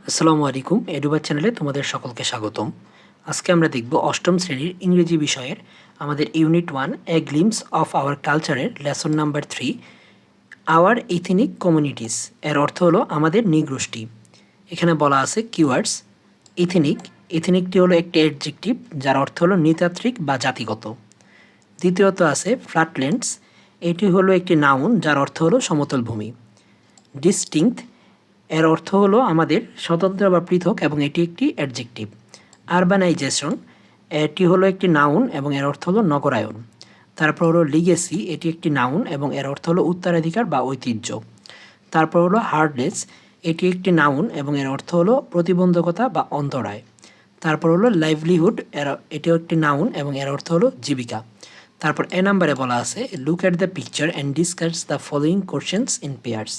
আসসালামু আলাইকুম এডুবার চ্যানেলে তোমাদের সকলকে স্বাগতম। আজকে আমরা দেখব অষ্টম শ্রেণীর ইংরেজি বিষয়ের আমাদের unit 1 a glimpse of our কালচারের lesson number 3 our ethnic communities. এর অর্থ হলো আমাদের নৃগোষ্ঠী। এখানে বলা আছে কিওয়ার্ডস। ইথনিক, ইথনিকটি হলো একটি অ্যাডজেক্টিভ যার অর্থ হলো নৃতাত্ত্বিক বা জাতিগত। দ্বিতীয়ত আছে ফ্ল্যাটল্যান্ডস, এটি হলো একটি নাউন যার অর্থ হলো সমতল ভূমি। ডিস্টিংক্ট, এর অর্থ হলো আমাদের স্বতন্ত্র বা পৃথক এবং এটি একটি অ্যাডজেক্টিভ। আরবানাইজেশন, এটি হলো একটি নাউন এবং এর অর্থ হলো নগরায়ন। তারপর হলো লিগেসি, এটি একটি নাউন এবং এর অর্থ হলো উত্তরাধিকার বা ঐতিহ্য। তারপর হলো হার্ডনেস, এটি একটি নাউন এবং এর অর্থ হলো প্রতিবন্ধকতা বা অন্তরায়। তারপর হলো লাইভলিহুড, এটিও একটি নাউন এবং এর অর্থ হলো জীবিকা। তারপর এ নাম্বারে বলা আছে look at the picture and discuss the following questions in pairs.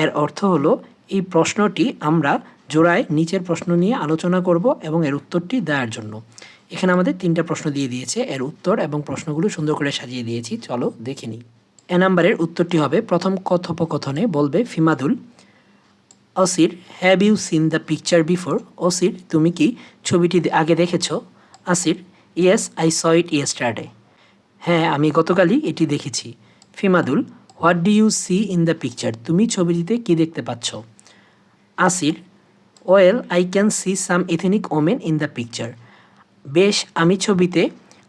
এর অর্থ হলো এই প্রশ্নটি আমরা জোড়ায় নিচের প্রশ্ন নিয়ে আলোচনা করব এবং এর উত্তরটি দেওয়ার জন্য। এখানে আমাদের 3টা প্রশ্ন দিয়ে দিয়েছে, এর উত্তর এবং প্রশ্নগুলো সুন্দর করে সাজিয়ে দিয়েছি, চলো দেখে নিই। এ নাম্বারের উত্তরটি হবে প্রথম কথোপকথনে বলবে Fimadul, Asir have you seen the picture before. Asir, তুমি কি ছবিটি আগে দেখেছো? Asir, yes I saw it yesterday. হ্যাঁ, আমি গতকালই এটি দেখেছি। Fimadul, what do you see in the picture. তুমি ছবিটিতে কি দেখতে পাচ্ছ? Asir, well I can see some ethnic women in the picture. বেশ, আমি ছবিতে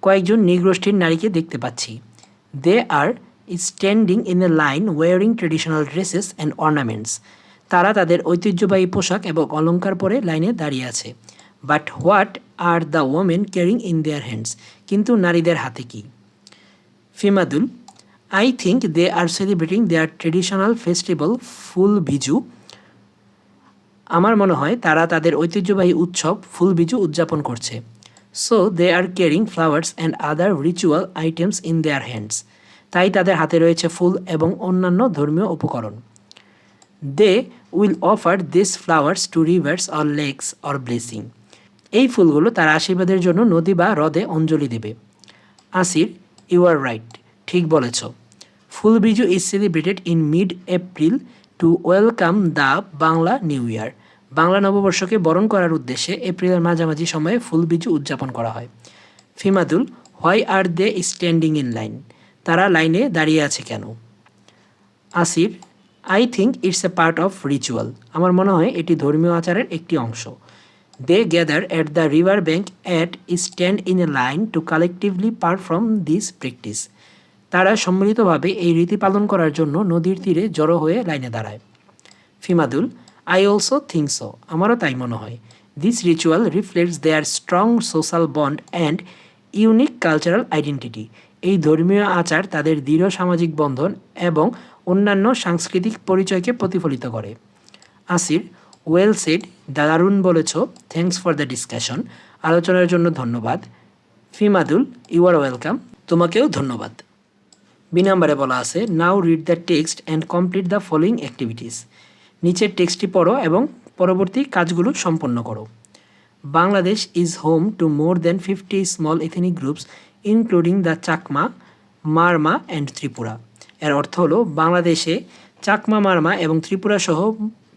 কয়েকজন নৃগোষ্ঠীর নারীকে দেখতে পাচ্ছি। They are standing in a line wearing traditional dresses and ornaments. তারা তাদের ঐতিহ্যবাহী পোশাক এবং অলঙ্কার পরে লাইনে দাঁড়িয়ে আছে। But what are the women carrying in their hands. কিন্তু নারীদের হাতে কি? Fimadul, I think they are celebrating their traditional festival Phool Biju. আমার মনে হয় তারা তাদের ঐতিহ্যবাহী উৎসব ফুল বিজু উদযাপন করছে। So they are carrying flowers and other ritual items in their hands. তাই তাদের হাতে রয়েছে ফুল এবং অন্যান্য ধর্মীয় উপকরণ। They will offer this flowers to rivers or lakes or blessing. এই ফুলগুলো তার আশীর্বাদের জন্য নদী বা হ্রদে অঞ্জলি দেবে। আসির, ইউ আর রাইট, ঠিক বলেছ। Phool Biju is celebrated in mid April to welcome the Bangla new year. Bangla নববর্ষকে বরণ করার উদ্দেশ্যে এপ্রিলের মাঝামাঝি সময়ে ফুল বিজু উদযাপন করা হয়। Fimadul, why are they standing in line. তারা লাইনে দাঁড়িয়ে আছে কেন? Asir, I think it's a part of ritual. আমার মনে হয় এটি ধর্মীয় আচারের একটি অংশ। They gather at the river bank at stand in a line to collectively perform this practice. তারা সম্মিলিতভাবে এই রীতি পালন করার জন্য নদীর তীরে জড়ো হয়ে লাইনে দাঁড়ায়। Fimadul, I also think so. আমারও তাই মনে হয়। This ritual reflects their strong social bond and unique cultural identity. এই ধর্মীয় আচার তাদের দৃঢ় সামাজিক বন্ধন এবং অন্যান্য সাংস্কৃতিক পরিচয়কে প্রতিফলিত করে। আসির, ওয়েল সেড, দারুণ বলেছ, থ্যাঙ্কস ফর দ্য ডিসকাশন। আলোচনার জন্য ধন্যবাদ। ফিমাদুল, ইউ আর ওয়েলকাম, তোমাকেও ধন্যবাদ। বি নাম্বারে বলা আছে now read the text and complete the following activities. নিচের টেক্সটটি পড়ো এবং পরবর্তী কাজগুলো সম্পন্ন করো। Bangladesh is home to more than 50 small ethnic groups including the Chakma, Marma and Tripura. এর অর্থ হলো বাংলাদেশে চাকমা, মারমা এবং ত্রিপুরা সহ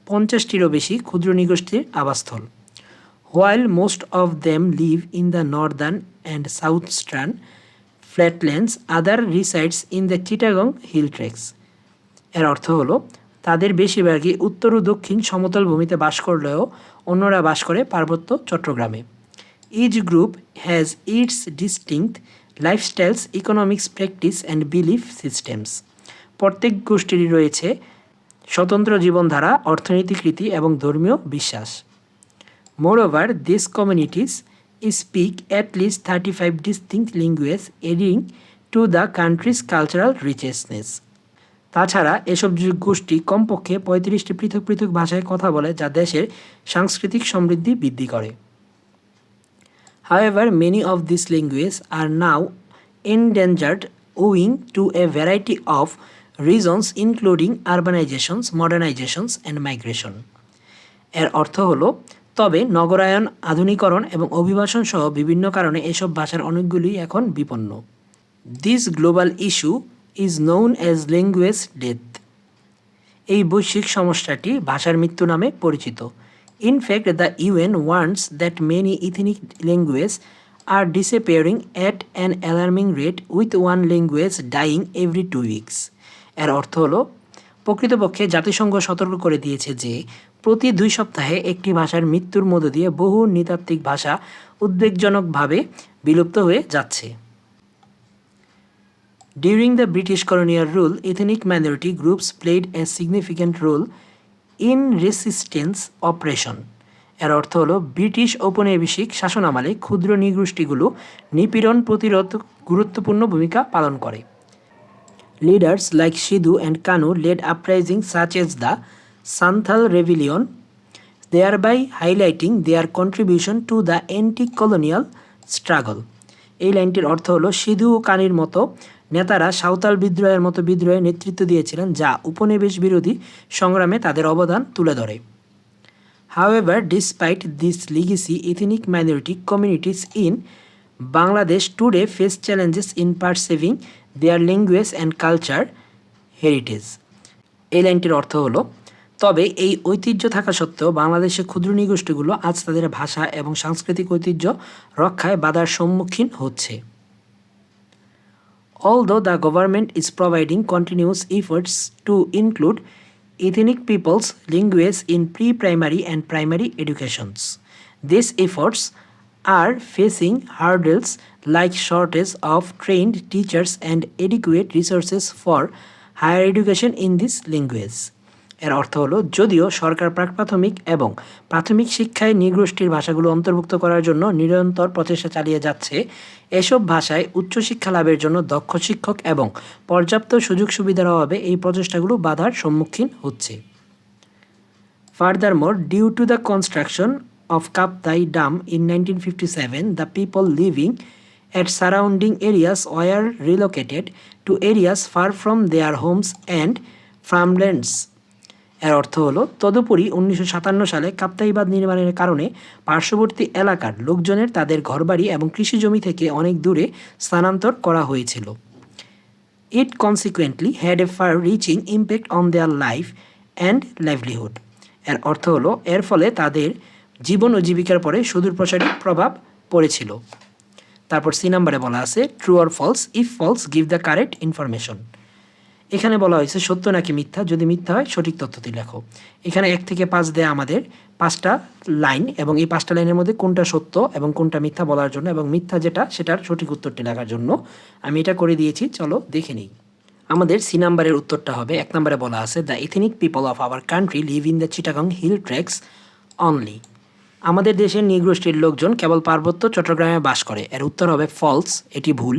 50টিরও বেশি ক্ষুদ্র নৃগোষ্ঠীর আবাসস্থল। While most of them live in the northern and southeastern flatlands, other resides in the Chittagong hill tracts. এর অর্থ হলো তাদের বেশিরভাগই উত্তর ও দক্ষিণ সমতল ভূমিতে বাস করলেও অন্যরা বাস করে পার্বত্য চট্টগ্রামে। Each group has its distinct lifestyles, economics, practice and belief systems. প্রত্যেক গোষ্ঠীরই রয়েছে স্বতন্ত্র জীবনধারা, অর্থনৈতিক রীতি এবং ধর্মীয় বিশ্বাস। Moreover this communities speak at least 35 distinct language adding to the countries cultural richness. তাছাড়া এসব গোষ্ঠী কমপক্ষে 35টি পৃথক পৃথক ভাষায় কথা বলে যা দেশের সাংস্কৃতিক সমৃদ্ধি বৃদ্ধি করে। However, many of these languages are now endangered owing to a variety of reasons including urbanizations, modernizations and migration. এর অর্থ হলো তবে নগরায়ন, আধুনিকরণ এবং অভিবাসন সহ বিভিন্ন কারণে এসব ভাষার অনেকগুলি এখন বিপন্ন। This global issue is known as language death. এই বৈশ্বিক সমস্যাটি ভাষার মৃত্যু নামে পরিচিত। In fact, the UN warns that many ethnic languages are disappearing at an alarming rate, with one language dying every 2 weeks. এর অর্থ হলো প্রকৃতপক্ষে জাতিসংঘ সতর্ক করে দিয়েছে যে প্রতি 2 সপ্তাহে একটি ভাষার মৃত্যুর মধ্য দিয়ে বহু নৃতাত্ত্বিক ভাষা উদ্বেগজনকভাবে বিলুপ্ত হয়ে যাচ্ছে। During the British colonial rule, ethnic minority groups played a significant role in resistance operation. এর অর্থ হলো ব্রিটিশ ঔপনিবেশিক শাসনামলে ক্ষুদ্র নৃগোষ্ঠীগুলো নিপীড়ন প্রতিরোধ গুরুত্বপূর্ণ ভূমিকা পালন করে। Leaders like Sidhu and Kanu led uprisings such as the Santhal Rebellion, thereby highlighting their contribution to the anti-colonial struggle. এই লাইনটির অর্থ হলো সিধু ও কানির মতো নেতারা সাঁওতাল বিদ্রোহের মতো বিদ্রোহে নেতৃত্ব দিয়েছিলেন, যা উপনিবেশ বিরোধী সংগ্রামে তাদের অবদান তুলে ধরে। However, despite this legacy, ethnic minority communities in Bangladesh today face challenges in preserving their language and culture heritage. এই লাইনটির অর্থ হলো তবে এই ঐতিহ্য থাকা সত্ত্বেও বাংলাদেশের ক্ষুদ্র নৃগোষ্ঠীগুলো আজ তাদের ভাষা এবং সাংস্কৃতিক ঐতিহ্য রক্ষায় বাধার সম্মুখীন হচ্ছে। Although the government is providing continuous efforts to include ethnic peoples' languages in pre-primary and primary educations, these efforts are facing hurdles like shortage of trained teachers and adequate resources for higher education in this language. এর অর্থ হলো যদিও সরকার প্রাক-প্রাথমিক এবং প্রাথমিক শিক্ষায় নৃগোষ্ঠীর ভাষাগুলো অন্তর্ভুক্ত করার জন্য নিরন্তর প্রচেষ্টা চালিয়ে যাচ্ছে, এসব ভাষায় উচ্চশিক্ষা লাভের জন্য দক্ষ শিক্ষক এবং পর্যাপ্ত সুযোগ সুবিধার অভাবে এই প্রচেষ্টাগুলো বাধার সম্মুখীন হচ্ছে। Furthermore, due to the construction of Kaptai Dam in 1957, the people living at surrounding areas were relocated to areas far from their homes and farmlands. এর অর্থ হলো তদুপরি 1957 সালে কাপ্তাই বাঁধ নির্মাণের কারণে পার্শ্ববর্তী এলাকার লোকজনের তাদের ঘরবাড়ি এবং কৃষিজমি থেকে অনেক দূরে স্থানান্তর করা হয়েছিল। It consequently had a far-reaching impact on their life and livelihood. এর অর্থ হলো এর ফলে তাদের জীবন ও জীবিকার পরে সুদূরপ্রসারী প্রভাব পড়েছিল। তারপর সি নাম্বারে বলা আছে true or false, if false give the correct information. এখানে বলা হয়েছে সত্য নাকি মিথ্যা, যদি মিথ্যা হয় সঠিক তথ্যটি লেখো। এখানে 1 থেকে 5 দেয়া আমাদের 5টা লাইন এবং এই 5টা লাইনের মধ্যে কোনটা সত্য এবং কোনটা মিথ্যা বলার জন্য এবং মিথ্যা যেটা সেটার সঠিক উত্তরটি লেখার জন্য আমি এটা করে দিয়েছি। চলো দেখে নিই। আমাদের সি নাম্বারের উত্তরটা হবে 1 নম্বরে বলা আছে the ethnic people of our country live in the Chittagong hill tracts only. আমাদের দেশের নৃগোষ্ঠীর লোকজন কেবল পার্বত্য চট্টগ্রামে বাস করে। এর উত্তর হবে ফলস, এটি ভুল।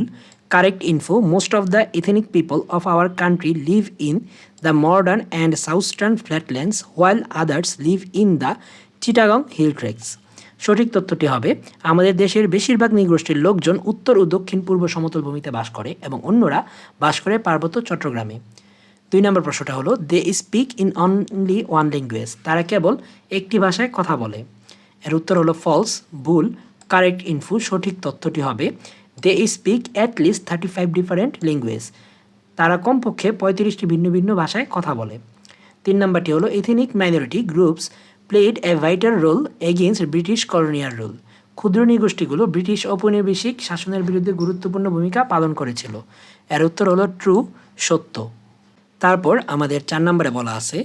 Correct info, most of the ethnic people of our country live in the modern and southern flatlands while others live in the Chittagong hill tracts. সঠিক তথ্যটি হবে আমাদের দেশের বেশিরভাগ নৃগোষ্ঠীর লোকজন উত্তর ও দক্ষিণ পূর্ব সমতল ভূমিতে বাস করে এবং অন্যরা বাস করে পার্বত্য চট্টগ্রামে। 2 নম্বর প্রশ্নটা হলো they speak in only one language, তারা কেবল একটি ভাষায় কথা বলে। এর উত্তর হলো ফলস, ভুল। কারেক্ট ইনফো, সঠিক তথ্যটি হবে they speak at least 35 different language, তারা কমপক্ষে 35টি ভিন্ন ভিন্ন ভাষায় কথা বলে। 3 নম্বরটি হলো ethnic minority groups played a vital role against British colonial rule, ক্ষুদ্র নৃগোষ্ঠীগুলো ব্রিটিশ ঔপনিবেশিক শাসনের বিরুদ্ধে গুরুত্বপূর্ণ ভূমিকা পালন করেছিল। এর উত্তর হলো ট্রু, সত্য। তারপর আমাদের 4 নম্বরে বলা আছে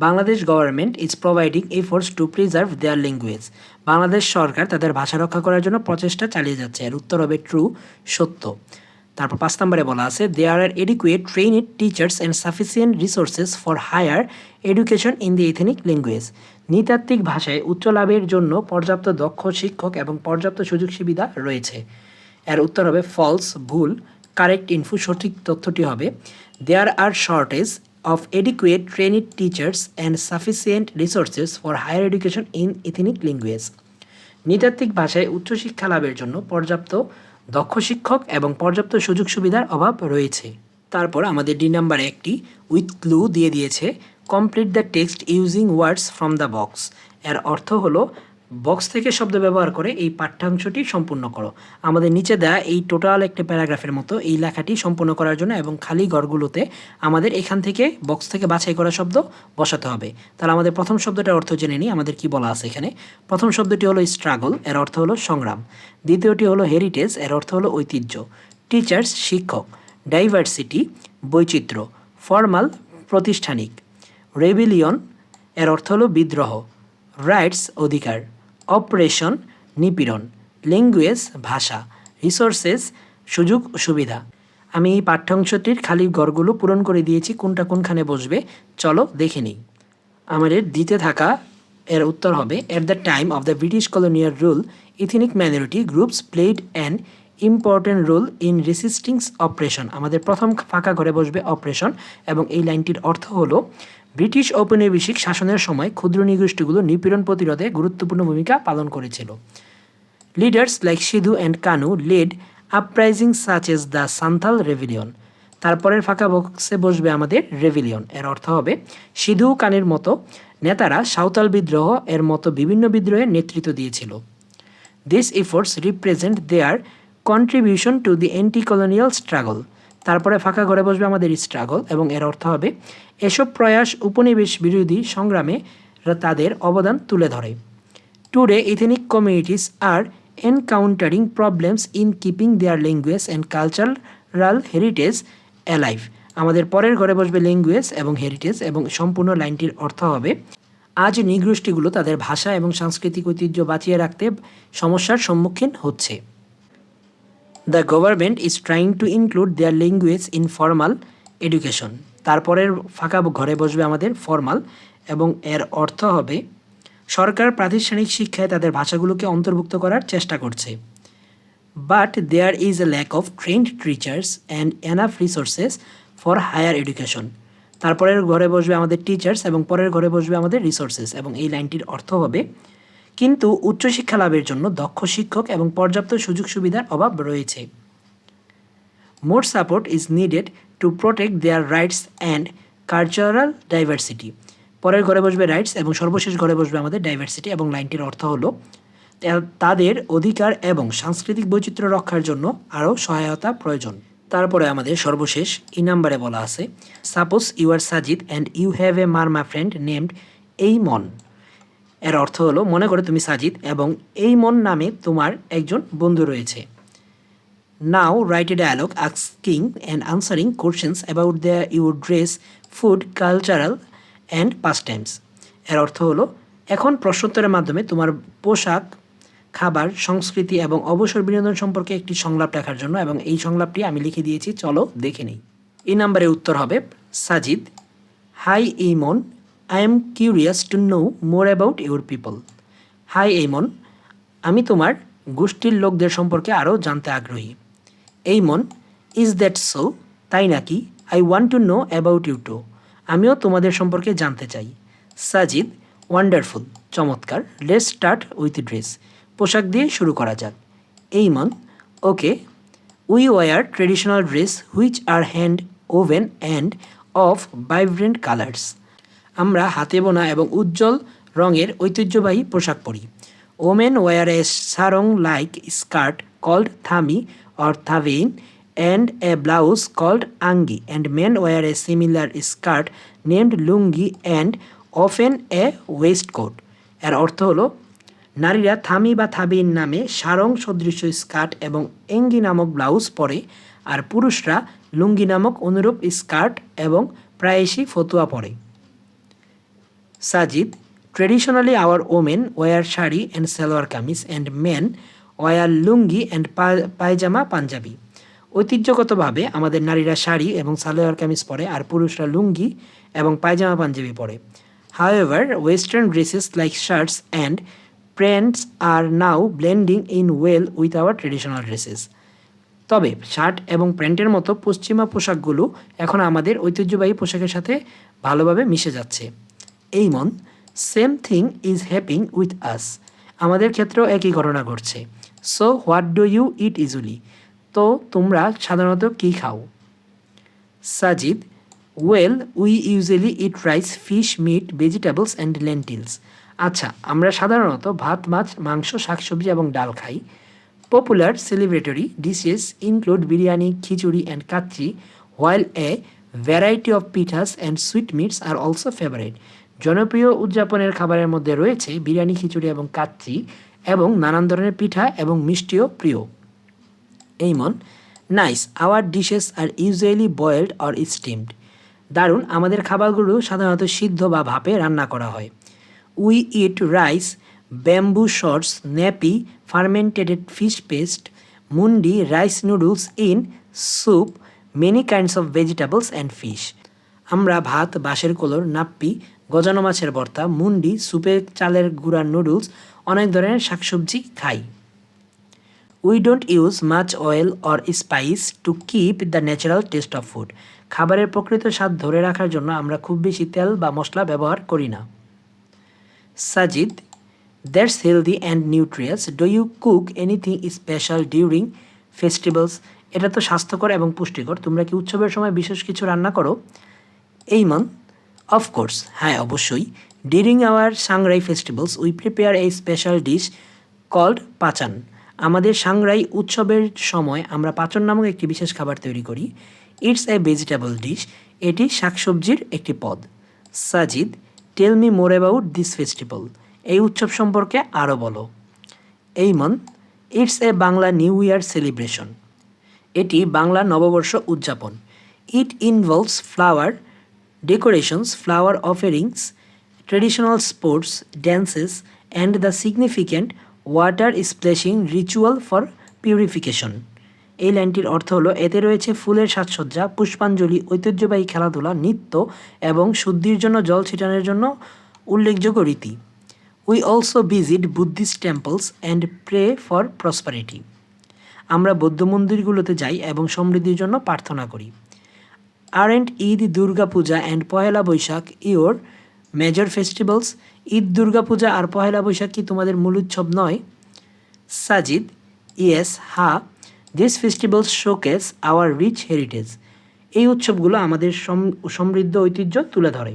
Bangladesh government is providing efforts to preserve their language, Bangladesh সরকার তাদের ভাষা রক্ষা করার জন্য প্রচেষ্টা চালিয়ে যাচ্ছে। এর উত্তর হবে ট্রু, সত্য। তারপর 5 নম্বরে বলা আছে there are adequate trained teachers and sufficient resources for higher education in the ethnic language, নৃতাত্ত্বিক ভাষায় উচ্চ লাভের জন্য পর্যাপ্ত দক্ষ শিক্ষক এবং পর্যাপ্ত সুযোগ সুবিধা রয়েছে। এর উত্তর হবে ফলস, ভুল। কারেক্ট ইনফো, সঠিক তথ্যটি হবে দেয়ার আর shortage of adequate trained teachers and sufficient resources for higher education in ethnic language, নৃতাত্ত্বিক ভাষায় উচ্চশিক্ষা লাভের জন্য পর্যাপ্ত দক্ষ শিক্ষক এবং পর্যাপ্ত সুযোগ সুবিধার অভাব রয়েছে। তারপর আমাদের ডি নাম্বারে একটি উইথ ক্লু দিয়ে দিয়েছে complete the text using words from the box. এর অর্থ হলো বক্স থেকে শব্দ ব্যবহার করে এই পাঠ্যাংশটি সম্পূর্ণ করো। আমাদের নিচে দেওয়া এই টোটাল একটা প্যারাগ্রাফের মতো এই লেখাটি সম্পূর্ণ করার জন্য এবং খালি ঘরগুলোতে আমাদের এখান থেকে বক্স থেকে বাছাই করা শব্দ বসাতে হবে। তাহলে আমাদের প্রথম শব্দটার অর্থ জেনে নিই। আমাদের কি বলা আছে এখানে? প্রথম শব্দটি হলো স্ট্রাগল, এর অর্থ হলো সংগ্রাম। দ্বিতীয়টি হলো হেরিটেজ, এর অর্থ হলো ঐতিহ্য। টিচার্স শিক্ষক, ডাইভার্সিটি বৈচিত্র্য, ফর্মাল প্রাতিষ্ঠানিক, রেবিলিয়ন এর অর্থ হলো বিদ্রোহ, রাইটস অধিকার, অপারেশন নিপীড়ন, ল্যাঙ্গুয়েজ ভাষা, রিসোর্সেস সুযোগ সুবিধা। আমি এই পাঠ্যাংশটির খালি ঘরগুলো পূরণ করে দিয়েছি, কোনটা কোনখানে বসবে চলো দেখে নিই। আমাদের দিতে থাকা এর উত্তর হবে, at the time of the British colonial rule ethnic minority groups played an important role in resistings operation. আমাদের প্রথম ফাঁকা ঘরে বসবে অপারেশন এবং এই লাইনটির অর্থ হলো ব্রিটিশ ঔপনিবেশিক শাসনের সময় ক্ষুদ্র নৃগোষ্ঠীগুলো নিপীড়ন প্রতিরোধে গুরুত্বপূর্ণ ভূমিকা পালন করেছিল। Leaders like Sidhu and Kanhu led uprising such as the Santhal rebellion. তারপরের ফাঁকা বক্সে বসবে আমাদের রেভিলিয়ন, এর অর্থ হবে সিধু কানের মতো নেতারা সাঁওতাল বিদ্রোহ এর মতো বিভিন্ন বিদ্রোহের নেতৃত্ব দিয়েছিল। This efforts represent there contribution to the anti colonial struggle. তারপরে ফাঁকা ঘরে বসবে আমাদের স্ট্রাগল এবং এর অর্থ হবে এসব প্রয়াস উপনিবেশ বিরোধী সংগ্রামে তাদের অবদান তুলে ধরে। Today ethnic communities are encountering problems in keeping their language and cultural heritage alive. আমাদের পরের ঘরে বসবে ল্যাঙ্গুয়েজ এবং হেরিটেজ এবং সম্পূর্ণ লাইনটির অর্থ হবে আজ নৃগোষ্ঠীগুলো তাদের ভাষা এবং সাংস্কৃতিক ঐতিহ্য বাঁচিয়ে রাখতে সমস্যার সম্মুখীন হচ্ছে। The government is trying to include their language in formal education. তারপরের ফাঁকা ঘরে বসবে আমাদের ফর্মাল এবং এর অর্থ হবে সরকার প্রাতিষ্ঠানিক শিক্ষায় তাদের ভাষাগুলোকে অন্তর্ভুক্ত করার চেষ্টা করছে। But there is a lack of trained teachers and enough resources for higher education. তারপরের ঘরে বসবে আমাদের টিচার্স এবং পরের ঘরে বসবে আমাদের রিসোর্সেস এবং এই লাইনটির অর্থ হবে কিন্তু উচ্চশিক্ষা লাভের জন্য দক্ষ শিক্ষক এবং পর্যাপ্ত সুযোগ সুবিধার অভাব রয়েছে। More support is needed to protect their rights and cultural diversity. পরের ঘরে বসবে রাইটস এবং সর্বশেষ ঘরে বসবে আমাদের ডাইভার্সিটি এবং লাইনটির অর্থ হলো তাদের অধিকার এবং সাংস্কৃতিক বৈচিত্র্য রক্ষার জন্য আরও সহায়তা প্রয়োজন। তারপরে আমাদের সর্বশেষ নাম্বারে বলা আছে, suppose you are Sajid and you have a Marma friend named Aimon. এর অর্থ হলো মনে করো তুমি সাজিদ এবং এইমন নামে তোমার একজন বন্ধু রয়েছে। Now write a dialogue asking and answering questions about your dress, food, cultural and pastimes. এর অর্থ হলো এখন প্রশ্নোত্তরের মাধ্যমে তোমার পোশাক, খাবার, সংস্কৃতি এবং অবসর বিনোদন সম্পর্কে একটি সংলাপ লেখার জন্য এবং এই সংলাপটি আমি লিখে দিয়েছি, চলো দেখে নিই। এই নাম্বারে উত্তর হবে, Sajid, hi Aimon, I am curious to know more about your people. Hi Aimon, আমি তোমার গোষ্ঠীর লোকদের সম্পর্কে আরও জানতে আগ্রহী। এইমন, ইজ দ্যাট সো, তাই নাকি? I want to know about you too, আমিও তোমাদের সম্পর্কে জানতে চাই। সাজিদ, ওয়ান্ডারফুল, চমৎকার। লেটস স্টার্ট উইথ ড্রেস, পোশাক দিয়ে শুরু করা যাক। Aimon, okay, we wear traditional dress which are hand woven and of vibrant colours. আমরা হাতে বোনা এবং উজ্জ্বল রঙের ঐতিহ্যবাহী পোশাক পরি। Women wear a sarong like skirt called thami or thabein and a blouse called angi, and men wear a similar skirt named lungi and often a waistcoat. এর অর্থ হলো নারীরা থামি বা থাবিন নামে সারং সদৃশ স্কার্ট এবং এঙ্গি নামক ব্লাউজ পরে আর পুরুষরা লুঙ্গি নামক অনুরূপ স্কার্ট এবং প্রায়শই ফতুয়া পরে। Sajid, traditionally our women wear sari and salwar kameez and men wear lungi and pyjama panjabi. ঐতিহ্যগতভাবে আমাদের নারীরা শাড়ি এবং সালোয়ার কামিজ পরে আর পুরুষরা লুঙ্গি এবং পায়জামা পাঞ্জাবি পরে। However western dresses like shirts and pants are now blending in well with our traditional dresses. তবে শার্ট এবং প্যান্টের মতো পশ্চিমা পোশাকগুলো এখন আমাদের ঐতিহ্যবাহী পোশাকের সাথে ভালোভাবে মিশে যাচ্ছে। Aimon, same thing is happening with us, আমাদের ক্ষেত্রেও একই ঘটনা ঘটছে। So what do you eat usually, তো তোমরা সাধারণত কী খাও? Sajid, well we usually eat rice, fish, meat, vegetables and lentils. আচ্ছা, আমরা সাধারণত ভাত, মাছ, মাংস, শাকসবজি এবং ডাল খাই। Popular celebratory dishes include biryani, khichdi, and kachri, while a variety of pitas and sweetmeats are also favorite. জনপ্রিয় উদযাপনের খাবারের মধ্যে রয়েছে বিরিয়ানি, খিচুড়ি এবং কাচ্চি, এবং নানান ধরনের পিঠা এবং মিষ্টিও প্রিয়। Aimon, nice, our dishes are usually boiled or steamed. দারুণ, আমাদের খাবারগুলো সাধারণত সিদ্ধ বা ভাপে রান্না করা হয়। We eat rice, bamboo shoots, nappi, fermented fish paste, mundi, rice noodles in soup, many kinds of vegetables and fish. আমরা ভাত, বাঁশের কলর, নাপ্পি, গজানো মাছের ভর্তা, মুন্ডি, সুপে চালের গুঁড়ার নুডলস, অনেক ধরনের শাকসবজি খাই। We don't use much oil or spice to keep the natural test of food. খাবারের প্রকৃত স্বাদ ধরে রাখার জন্য আমরা খুব বেশি তেল বা মশলা ব্যবহার করি না। Sajid, that's healthy and nutritious. Do you cook anything special during festivals? এটা তো স্বাস্থ্যকর এবং পুষ্টিকর। তোমরা কি উৎসবের সময় বিশেষ কিছু রান্না করো? এইমন, অফকোর্স, হ্যাঁ অবশ্যই। During our Sangrai festivals we prepare এই স্পেশাল ডিশ কল্ড পাচান। আমাদের সাংরাই উৎসবের সময় আমরা পাচন নামক একটি বিশেষ খাবার তৈরি করি। It's a vegetable dish. এটি শাকসবজির একটি পদ। Sajid, tell me more about this festival. এই উৎসব সম্পর্কে আরও বলো। Aimon, it's a Bangla new year celebration. এটি বাংলা নববর্ষ উদযাপন। It involves flower decorations, flower offerings, traditional sports, dances and the significant water splashing ritual for purification. এই লাইনটির অর্থ হলো, এতে রয়েছে ফুলের সাজসজ্জা, পুষ্পাঞ্জলি, ঐতিহ্যবাহী খেলাধুলা, নৃত্য এবং শুদ্ধির জন্য জল ছিটানোর জন্য উল্লেখযোগ্য রীতি। We also visit Buddhist temples and pray for prosperity. আমরা বৌদ্ধ মন্দিরগুলোতে যাই এবং সমৃদ্ধির জন্য প্রার্থনা করি। Aren't Eid, Durga Puja and Pohela Boishakh your major festivals? Eid, Durga Puja আর পহেলা বৈশাখ কি তোমাদের মূল উৎসব নয়? সাজিদ, ইয়েস, হা, this festivals showcase our rich heritage. এই উৎসবগুলো আমাদের সমৃদ্ধ ঐতিহ্য তুলে ধরে।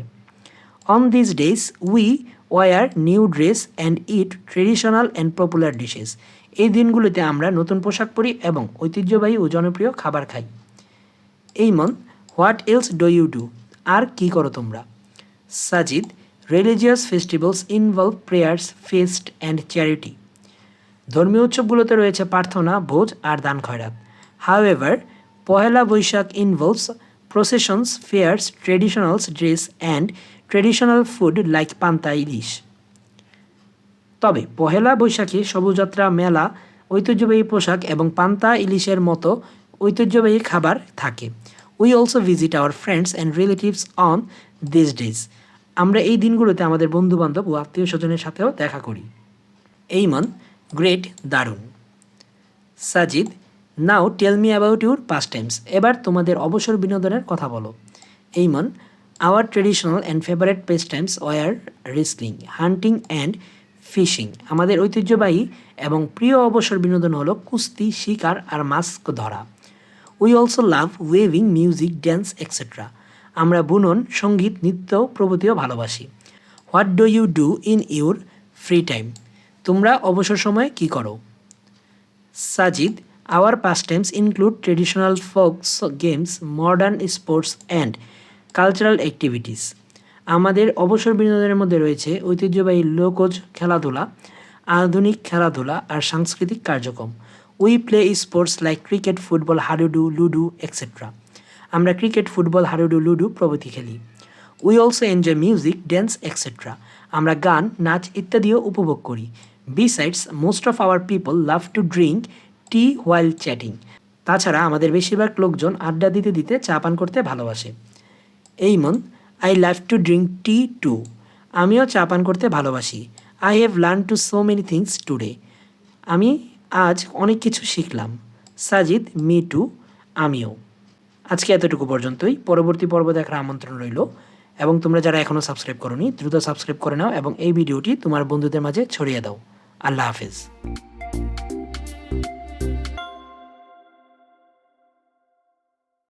On this days we wear new dress and eat traditional and popular dishes. এই দিনগুলোতে আমরা নতুন পোশাক পরি এবং ঐতিহ্যবাহী ও জনপ্রিয় খাবার খাই। Aimon, what else do you do? আর কী করো তোমরা? Sajid, religious festivals involve prayers, feast and charity. ধর্মীয় উৎসবগুলোতে রয়েছে প্রার্থনা, ভোজ আর দান খয়রাত। However, Pohela Boishakh involves processions, fairs, traditionals dress and traditional food like panta ilish. তবে পহেলা বৈশাখে শোভাযাত্রা, মেলা, ঐতিহ্যবাহী পোশাক এবং পান্তা ইলিশের মতো ঐতিহ্যবাহী খাবার থাকে। We also visit our friends and relatives on this days. আমরা এই দিনগুলোতে আমাদের বন্ধুবান্ধব ও আত্মীয় স্বজনের সাথেও দেখা করি। এইমন, গ্রেট, দারুণ। Sajid, now tell me about your pastimes. এবার তোমাদের অবসর বিনোদনের কথা বলো। Aimon, our traditional and favourite pastimes were wrestling, hunting and fishing. আমাদের ঐতিহ্যবাহী এবং প্রিয় অবসর বিনোদন হলো কুস্তি, শিকার আর মাছ ধরা। We also love weaving, music, dance etcetera. আমরা বুনন, সঙ্গীত, নৃত্য প্রভৃতিও ভালোবাসি। What do you do in your free time? তোমরা অবসর সময়ে কী করো? Sajid, our pastimes include traditional folks games, modern sports and cultural activities. আমাদের অবসর বিনোদনের মধ্যে রয়েছে ঐতিহ্যবাহী লোকজ খেলাধুলা, আধুনিক খেলাধুলা আর সাংস্কৃতিক কার্যক্রম। We play sports like cricket, football, hadudu, ludo etcetera. আমরা ক্রিকেট, ফুটবল, হাডুডু, লুডু প্রভৃতি খেলি। We also enjoy music, dance etcetera. আমরা গান, নাচ ইত্যাদিও উপভোগ করি। Besides, most of our people love to drink T while chatting. তাছাড়া আমাদের বেশিরভাগ লোকজন আড্ডা দিতে দিতে চা পান করতে ভালোবাসে। Aimon, I love to drink tea too. আমিও চা পান করতে ভালোবাসি। I have learn to so many things today. আমি আজ অনেক কিছু শিখলাম। সাজিদ, মি টু, আমিও। আজকে এতটুকু পর্যন্তই। পরবর্তী পর্ব দেখার আমন্ত্রণ রইল, এবং তোমরা যারা এখনও সাবস্ক্রাইব করোনি দ্রুত সাবস্ক্রাইব করে নাও এবং এই ভিডিওটি তোমার বন্ধুদের মাঝে ছড়িয়ে দাও। আল্লাহ হাফেজ।